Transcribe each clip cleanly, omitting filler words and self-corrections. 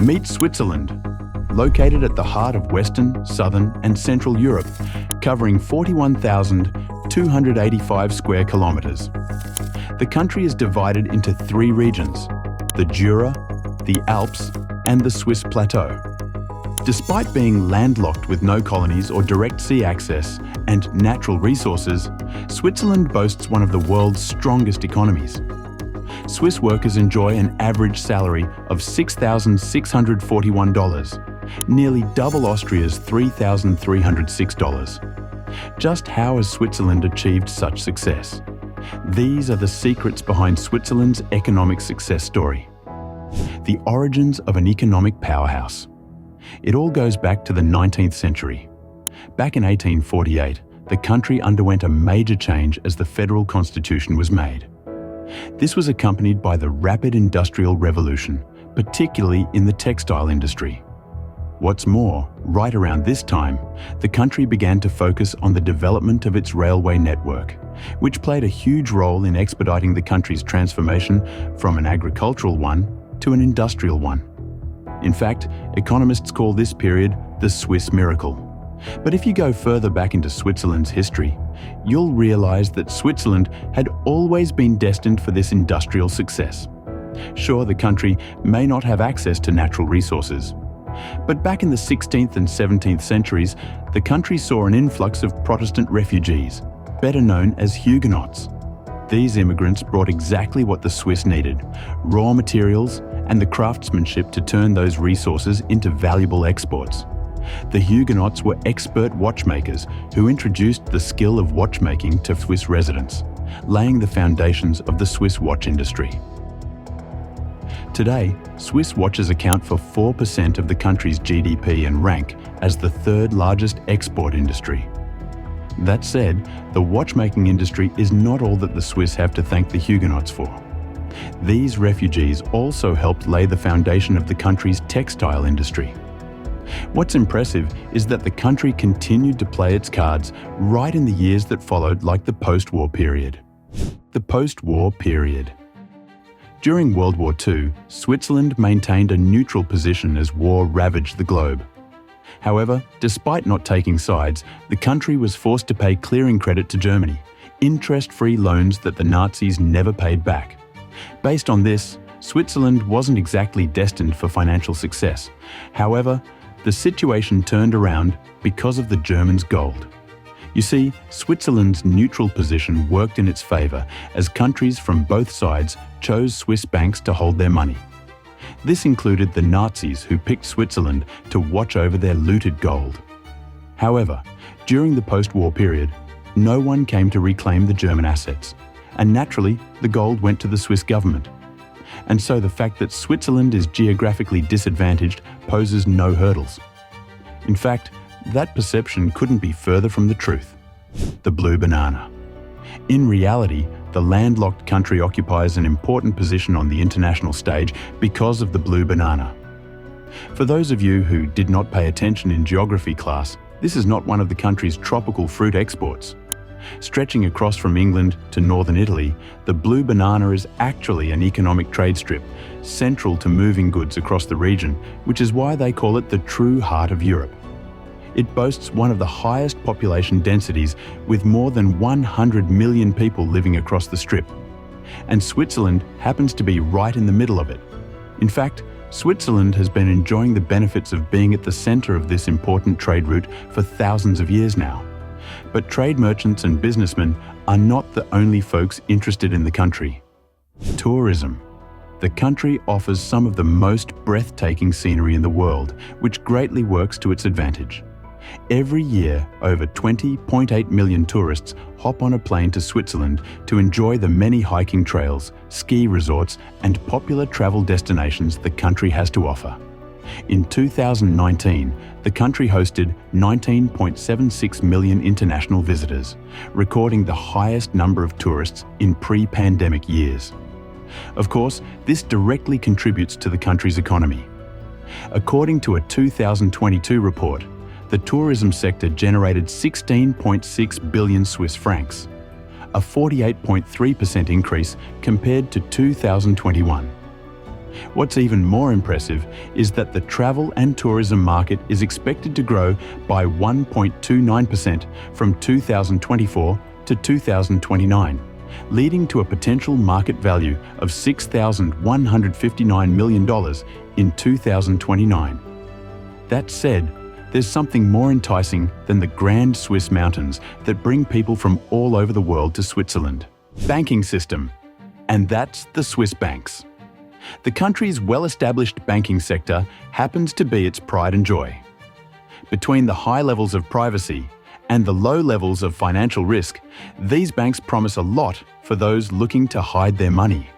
Meet Switzerland, located at the heart of Western, Southern and Central Europe, covering 41,285 square kilometres. The country is divided into three regions: the Jura, the Alps and the Swiss Plateau. Despite being landlocked with no colonies or direct sea access and natural resources, Switzerland boasts one of the world's strongest economies. Swiss workers enjoy an average salary of $6,641, nearly double Austria's $3,306. Just how has Switzerland achieved such success? These are the secrets behind Switzerland's economic success story. The origins of an economic powerhouse. It all goes back to the 19th century. Back in 1848, the country underwent a major change as the federal constitution was made. This was accompanied by the rapid industrial revolution, particularly in the textile industry. What's more, right around this time, the country began to focus on the development of its railway network, which played a huge role in expediting the country's transformation from an agricultural one to an industrial one. In fact, economists call this period the Swiss miracle. But if you go further back into Switzerland's history, you'll realise that Switzerland had always been destined for this industrial success. Sure, the country may not have access to natural resources, but back in the 16th and 17th centuries, the country saw an influx of Protestant refugees, better known as Huguenots. These immigrants brought exactly what the Swiss needed: raw materials and the craftsmanship to turn those resources into valuable exports. The Huguenots were expert watchmakers who introduced the skill of watchmaking to Swiss residents, laying the foundations of the Swiss watch industry. Today, Swiss watches account for 4% of the country's GDP and rank as the third largest export industry. That said, the watchmaking industry is not all that the Swiss have to thank the Huguenots for. These refugees also helped lay the foundation of the country's textile industry. What's impressive is that the country continued to play its cards right in the years that followed, like the post-war period. The post-war period. During World War II, Switzerland maintained a neutral position as war ravaged the globe. However, despite not taking sides, the country was forced to pay clearing credit to Germany, interest-free loans that the Nazis never paid back. Based on this, Switzerland wasn't exactly destined for financial success. However, the situation turned around because of the Germans' gold. You see, Switzerland's neutral position worked in its favour as countries from both sides chose Swiss banks to hold their money. This included the Nazis, who picked Switzerland to watch over their looted gold. However, during the post-war period, no one came to reclaim the German assets, and naturally, the gold went to the Swiss government. And so the fact that Switzerland is geographically disadvantaged poses no hurdles. In fact, that perception couldn't be further from the truth. The blue banana. In reality, the landlocked country occupies an important position on the international stage because of the blue banana. For those of you who did not pay attention in geography class, this is not one of the country's tropical fruit exports. Stretching across from England to northern Italy, the blue banana is actually an economic trade strip, central to moving goods across the region, which is why they call it the true heart of Europe. It boasts one of the highest population densities, with more than 100 million people living across the strip. And Switzerland happens to be right in the middle of it. In fact, Switzerland has been enjoying the benefits of being at the centre of this important trade route for thousands of years now. But trade merchants and businessmen are not the only folks interested in the country. Tourism. The country offers some of the most breathtaking scenery in the world, which greatly works to its advantage. Every year, over 20.8 million tourists hop on a plane to Switzerland to enjoy the many hiking trails, ski resorts, and popular travel destinations the country has to offer. In 2019, the country hosted 19.76 million international visitors, recording the highest number of tourists in pre-pandemic years. Of course, this directly contributes to the country's economy. According to a 2022 report, the tourism sector generated 16.6 billion Swiss francs, a 48.3% increase compared to 2021. What's even more impressive is that the travel and tourism market is expected to grow by 1.29% from 2024 to 2029, leading to a potential market value of $6,159 million in 2029. That said, there's something more enticing than the grand Swiss mountains that bring people from all over the world to Switzerland. Banking system. And that's the Swiss banks. The country's well-established banking sector happens to be its pride and joy. Between the high levels of privacy and the low levels of financial risk, these banks promise a lot for those looking to hide their money.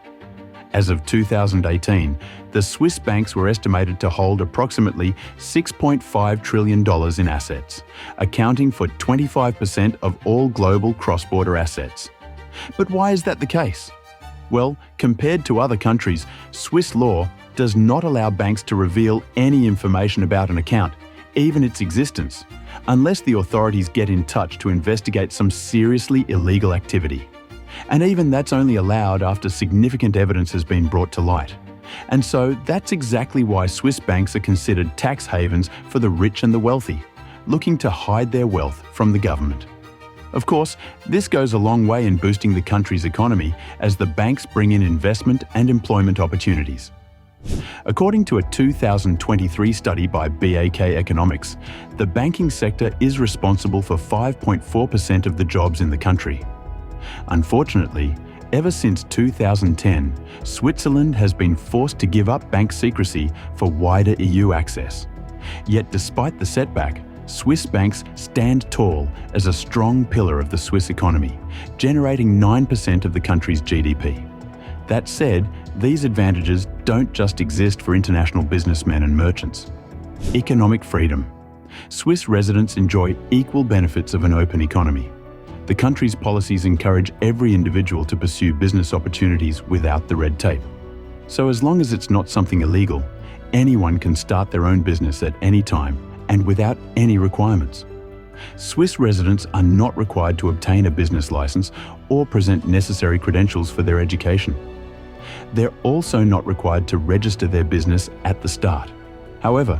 As of 2018, the Swiss banks were estimated to hold approximately $6.5 trillion in assets, accounting for 25% of all global cross-border assets. But why is that the case? Well, compared to other countries, Swiss law does not allow banks to reveal any information about an account, even its existence, unless the authorities get in touch to investigate some seriously illegal activity. And even that's only allowed after significant evidence has been brought to light. And so that's exactly why Swiss banks are considered tax havens for the rich and the wealthy, looking to hide their wealth from the government. Of course, this goes a long way in boosting the country's economy as the banks bring in investment and employment opportunities. According to a 2023 study by BAK Economics, the banking sector is responsible for 5.4% of the jobs in the country. Unfortunately, ever since 2010, Switzerland has been forced to give up bank secrecy for wider EU access. Yet despite the setback, Swiss banks stand tall as a strong pillar of the Swiss economy, generating 9% of the country's GDP. That said, these advantages don't just exist for international businessmen and merchants. Economic freedom. Swiss residents enjoy equal benefits of an open economy. The country's policies encourage every individual to pursue business opportunities without the red tape. So as long as it's not something illegal, anyone can start their own business at any time and without any requirements. Swiss residents are not required to obtain a business license or present necessary credentials for their education. They're also not required to register their business at the start. However,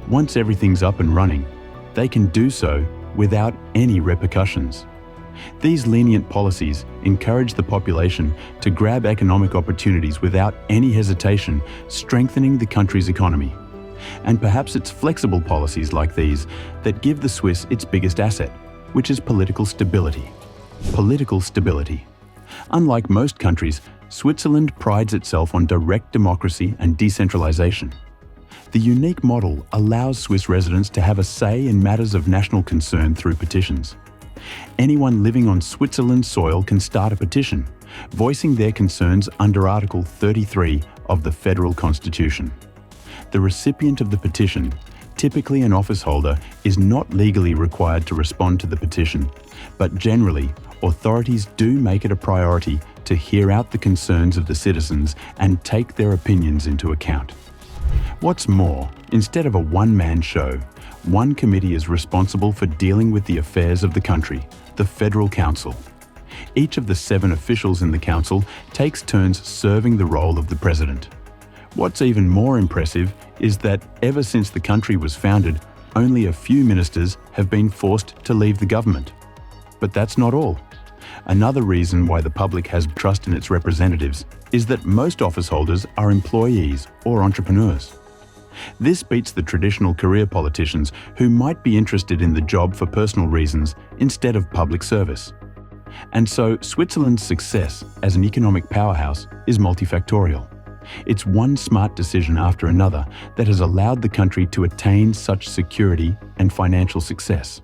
once everything's up and running, they can do so without any repercussions. These lenient policies encourage the population to grab economic opportunities without any hesitation, strengthening the country's economy. And perhaps it's flexible policies like these that give the Swiss its biggest asset, which is political stability. Political stability. Unlike most countries, Switzerland prides itself on direct democracy and decentralization. The unique model allows Swiss residents to have a say in matters of national concern through petitions. Anyone living on Switzerland's soil can start a petition, voicing their concerns under Article 33 of the Federal Constitution. The recipient of the petition, typically an office holder, is not legally required to respond to the petition, but generally, authorities do make it a priority to hear out the concerns of the citizens and take their opinions into account. What's more, instead of a one-man show, one committee is responsible for dealing with the affairs of the country, the Federal Council. Each of the 7 officials in the council takes turns serving the role of the president. What's even more impressive is that ever since the country was founded, only a few ministers have been forced to leave the government. But that's not all. Another reason why the public has trust in its representatives is that most office holders are employees or entrepreneurs. This beats the traditional career politicians who might be interested in the job for personal reasons instead of public service. And so Switzerland's success as an economic powerhouse is multifactorial. It's one smart decision after another that has allowed the country to attain such security and financial success.